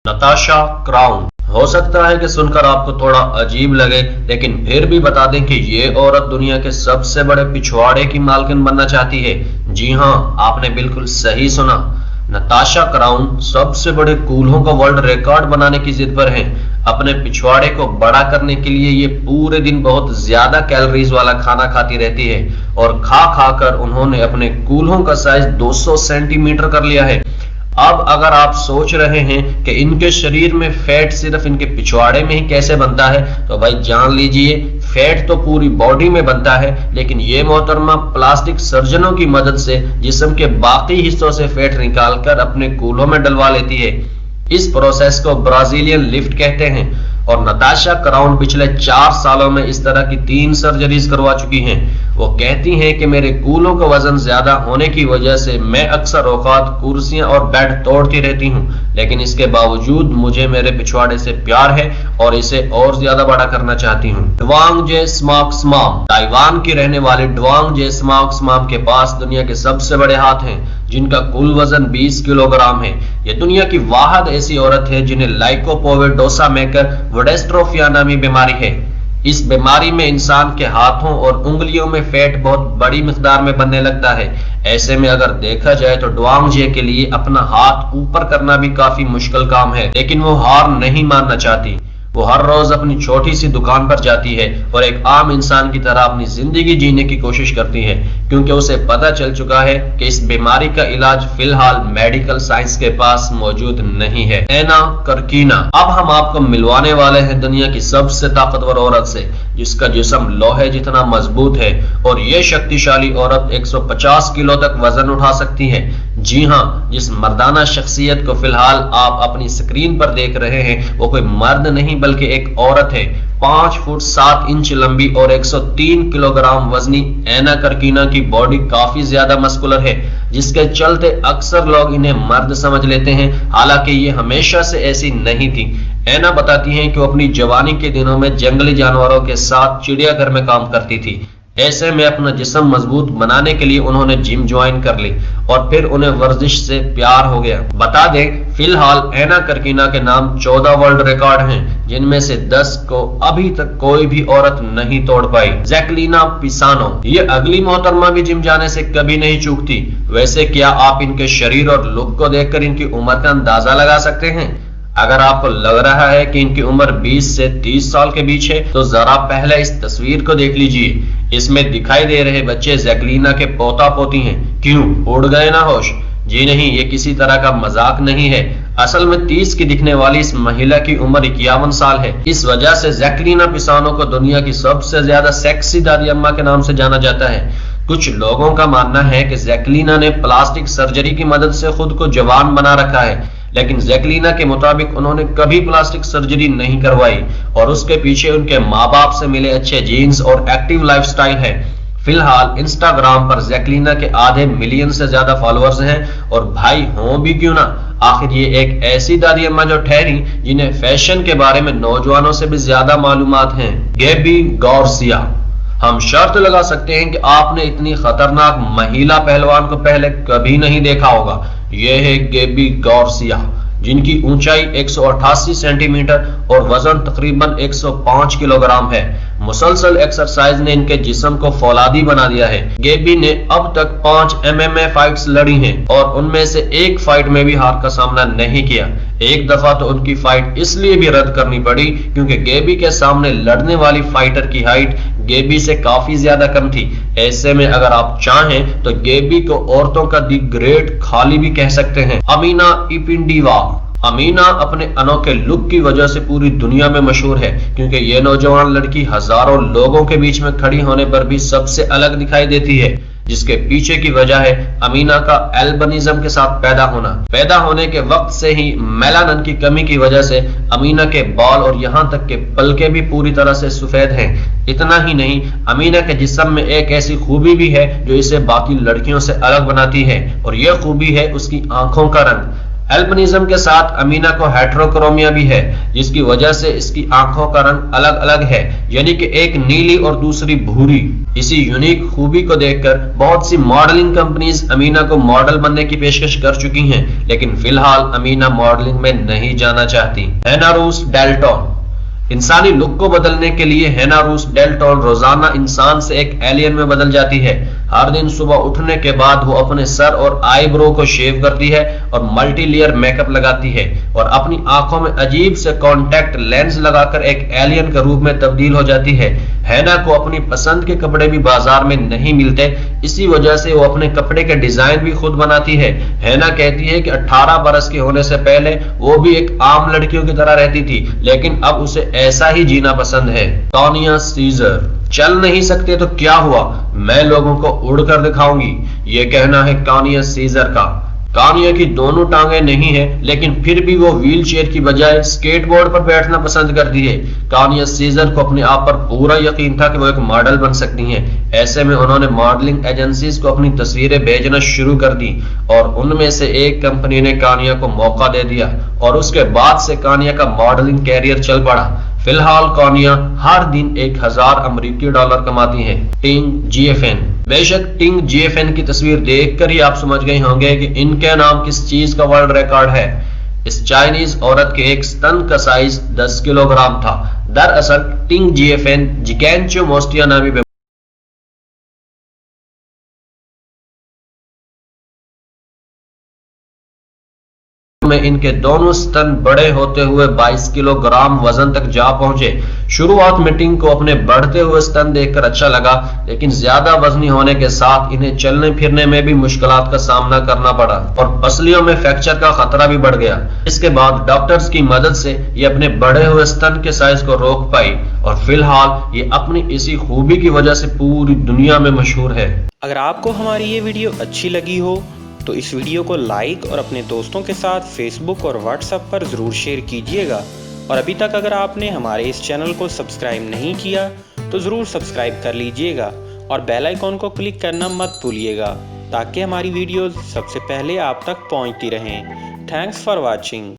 Natasha crown. हो सकता है कि सुनकर आपको थोड़ा अजीब लगे, लेकिन फिर भी बता दें कि ये औरत दुनिया के सबसे बड़े पिछवाड़े की मालकिन बनना चाहती है। जी हाँ, आपने बिल्कुल सही सुना। नताशा क्राउन सबसे बड़े कूल्हों का वर्ल्ड रिकॉर्ड बनाने की जिद पर हैं। अपने पिछवाड़े को बड़ा करने के लिए ये पूरे दिन बहुत ज्यादा कैलोरीज वाला खाना खाती रहती है और खा खा कर उन्होंने अपने कूल्हों का साइज 200 सेंटीमीटर कर लिया है। अब अगर आप सोच रहे हैं कि इनके शरीर में फैट सिर्फ इनके पिछवाड़े में ही कैसे बनता है, तो भाई जान लीजिए फैट तो पूरी बॉडी में बनता है, लेकिन ये मोहतरमा प्लास्टिक सर्जनों की मदद से जिस्म के बाकी हिस्सों से फैट निकालकर अपने कूल्हों में डलवा लेती है। इस प्रोसेस को ब्राजीलियन लिफ्ट कहते हैं और नताशा क्राउन पिछले 4 सालों में इस तरह की 3 सर्जरीज करवा चुकी हैं। वो कहती हैं कि मेरे कूल्हों का वजन ज्यादा होने की वजह से मैं अक्सर औकात कुर्सियां और बेड तोड़ती रहती हूँ, लेकिन इसके बावजूद मुझे मेरे पिछवाड़े से प्यार है और इसे और ज्यादा बड़ा करना चाहती हूँ। ड्वांग-जे स्माक-स्माम। ताइवान की रहने वाली ड्वांग-जे स्माक-स्माम के पास दुनिया के सबसे बड़े हाथ हैं, जिनका कुल वजन 20 किलोग्राम है। ये दुनिया की वाहिद ऐसी औरत है जिन्हें लाइकोपोविडोसा मेकर वुडेस्ट्रोफिया नामी बीमारी है। इस बीमारी में इंसान के हाथों और उंगलियों में फैट बहुत बड़ी मिकदार में बनने लगता है। ऐसे में अगर देखा जाए तो ड्वांग-जे के लिए अपना हाथ ऊपर करना भी काफी मुश्किल काम है, लेकिन वो हार नहीं मानना चाहती। वो हर रोज अपनी छोटी सी दुकान पर जाती है और एक आम इंसान की तरह अपनी जिंदगी जीने की कोशिश करती है, क्योंकि उसे पता चल चुका है कि इस बीमारी का इलाज फिलहाल मेडिकल साइंस के पास मौजूद नहीं है। एना करकीना। अब हम आपको मिलवाने वाले हैं दुनिया की सबसे ताकतवर औरत से, जिसका जिस्म लोहे जितना मजबूत है और ये शक्तिशाली औरत 150 किलो तक वजन उठा सकती है। जी हाँ, जिस मर्दाना शख्सियत को फिलहाल आप अपनी स्क्रीन पर देख रहे हैं वो कोई मर्द नहीं बल्कि एक औरत है। 5 फुट 7 इंच लंबी और 103 किलोग्राम वजनी एना करकीना की बॉडी काफी ज्यादा मस्कुलर है, जिसके चलते अक्सर लोग इन्हें मर्द समझ लेते हैं, हालांकि ये हमेशा से ऐसी नहीं थी। एना बताती हैं कि वो अपनी जवानी के दिनों में जंगली जानवरों के साथ चिड़ियाघर में काम करती थी। ऐसे में अपना जिस्म मजबूत बनाने के लिए उन्होंने जिम ज्वाइन कर ली और फिर उन्हें वर्जिश से प्यार हो गया। बता दें फिलहाल एना करकीना के नाम 14 वर्ल्ड रिकॉर्ड हैं, जिनमें से 10 को अभी तक कोई भी औरत नहीं तोड़ पाई। जैकलीना पिसानो। ये अगली मोहतरमा भी जिम जाने से कभी नहीं चूकती। वैसे क्या आप इनके शरीर और लुक को देखकर इनकी उम्र का अंदाजा लगा सकते हैं? अगर आपको लग रहा है कि इनकी उम्र 20 से 30 साल के बीच है, तो जरा पहले इस तस्वीर को देख लीजिए। इसमें दिखाई दे रहे बच्चे जैकलीना के पोता पोती हैं। क्यों उड़ गए ना होश? जी नहीं, ये किसी तरह का मजाक नहीं है। असल में 30 की दिखने वाली इस महिला की उम्र 51 साल है। इस वजह से जैकलीना पिसानो को दुनिया की सबसे ज्यादा सेक्सी दादी अम्मा के नाम से जाना जाता है। कुछ लोगों का मानना है कि जैकलीना ने प्लास्टिक सर्जरी की मदद से खुद को जवान बना रखा है, लेकिन जैकलीना के मुताबिक उन्होंने कभी प्लास्टिक सर्जरी नहीं करवाई और उसके पीछे उनके माँ बाप से मिले अच्छे जीन्स और एक्टिव लाइफस्टाइल है। फिलहाल इंस्टाग्राम पर जैकलीना के आधे मिलियन से ज्यादा फॉलोअर्स हैं, और भाई हों भी क्यों ना, आखिर ये एक ऐसी दादी अम्मा जो ठहरी जिन्हें फैशन के बारे में नौजवानों से भी ज्यादा मालूमात हैं। गैबी गार्सिया। हम शर्त लगा सकते हैं कि आपने इतनी खतरनाक महिला पहलवान को पहले कभी नहीं देखा होगा। यह है गैबी गार्सिया, जिनकी ऊंचाई 188 सेंटीमीटर और वजन तकरीबन 105 किलोग्राम है। मुसलसल एक्सरसाइज ने इनके जिस्म को फौलादी बना दिया है। गैबी ने अब तक 5 MMA फाइट्स लड़ी हैं और उनमें से एक फाइट में भी हार का सामना नहीं किया। एक दफा तो उनकी फाइट इसलिए भी रद्द करनी पड़ी क्योंकि गैबी के सामने लड़ने वाली फाइटर की हाइट गैबी से काफी ज्यादा कम थी। ऐसे में अगर आप चाहें तो गैबी को औरतों का दी ग्रेट खाली भी कह सकते हैं। अमीना इपिंडीवा। अमीना अपने अनोखे लुक की वजह से पूरी दुनिया में मशहूर है, क्योंकि ये नौजवान लड़की हजारों लोगों के बीच में खड़ी होने पर भी सबसे अलग दिखाई देती है, जिसके पीछे की वजह है अमीना का एल्बिनिज्म के साथ पैदा होना। पैदा होने के वक्त से ही मेलानिन की कमी की वजह से अमीना के बाल और यहाँ तक के पलके भी पूरी तरह से सफेद हैं। इतना ही नहीं, अमीना के जिस्म में एक ऐसी खूबी भी है जो इसे बाकी लड़कियों से अलग बनाती है, और यह खूबी है उसकी आंखों का रंग। एल्बिनिज्म के साथ अमीना को हेटेरोक्रोमिया भी है, जिसकी वजह से इसकी आंखों का रंग अलग अलग है, यानी कि एक नीली और दूसरी भूरी। इसी यूनिक खूबी को देखकर बहुत सी मॉडलिंग कंपनीज अमीना को मॉडल बनने की पेशकश कर चुकी हैं, लेकिन फिलहाल अमीना मॉडलिंग में नहीं जाना चाहती। हैना रूस डेल्टन। इंसानी लुक को बदलने के लिए हैना रूस डेल्टन रोजाना इंसान से एक एलियन में बदल जाती है। हर दिन सुबह उठने के बाद वो अपने सर और आईब्रो को शेव करती है और मल्टी लेयर मेकअप लगाती है और अपनी आंखों में अजीब से कॉन्टैक्ट लेंस लगाकर एक एलियन के रूप में तब्दील हो जाती है। हैना को अपनी पसंद के कपड़े भी बाजार में नहीं मिलते, इसी वजह से वो अपने कपड़े के डिजाइन भी खुद बनाती है। हैना कहती है कि 18 बरस के होने से पहले वो भी एक आम लड़कियों की तरह रहती थी, लेकिन अब उसे ऐसा ही जीना पसंद है। टोनिया सीजर। चल नहीं सकते तो क्या हुआ, मैं लोगों को उड़कर दिखाऊंगी, ये कहना है कानिया सीजर का। कानिया की दोनों टांगे नहीं है, लेकिन फिर भी वो व्हील चेयर की बजाय स्केटबोर्ड पर बैठना पसंद करती है। कानिया सीजर को अपने आप पर पूरा यकीन था कि वो एक मॉडल बन सकती हैं। ऐसे में उन्होंने मॉडलिंग एजेंसीज को अपनी तस्वीरें भेजना शुरू कर दी और उनमें से एक कंपनी ने कानिया को मौका दे दिया और उसके बाद से कानिया का मॉडलिंग कैरियर चल पड़ा। फिलहाल कानिया हर दिन 1000 अमेरिकी डॉलर कमाती हैं। टिंग जीएफएन। बेशक टिंग जीएफएन की तस्वीर देखकर ही आप समझ गए होंगे कि इनके नाम किस चीज का वर्ल्ड रिकॉर्ड है। इस चाइनीज औरत के एक स्तन का साइज 10 किलोग्राम था। दरअसल टिंग जीएफएन जिगैंचोमास्टिया नामी में इनके दोनों स्तन बड़े होते हुए 22 किलोग्राम वजन तक जा पहुंचे। शुरुआत में टिंग को अपने बढ़ते हुए स्तन देखकर अच्छा लगा, लेकिन ज्यादा वजनी होने के साथ इन्हें चलने फिरने में भी मुश्किलात का सामना करना पड़ा और पसलियों में फ्रैक्चर का खतरा भी बढ़ गया। इसके बाद डॉक्टर्स की मदद से ये अपने बढ़े हुए स्तन के साइज को रोक पाई और फिलहाल ये अपनी इसी खूबी की वजह से पूरी दुनिया में मशहूर है। अगर आपको हमारी ये वीडियो अच्छी लगी हो तो इस वीडियो को लाइक और अपने दोस्तों के साथ फेसबुक और व्हाट्सएप पर ज़रूर शेयर कीजिएगा। और अभी तक अगर आपने हमारे इस चैनल को सब्सक्राइब नहीं किया तो ज़रूर सब्सक्राइब कर लीजिएगा और बेल आइकॉन को क्लिक करना मत भूलिएगा, ताकि हमारी वीडियोस सबसे पहले आप तक पहुंचती रहें। Thanks for watching.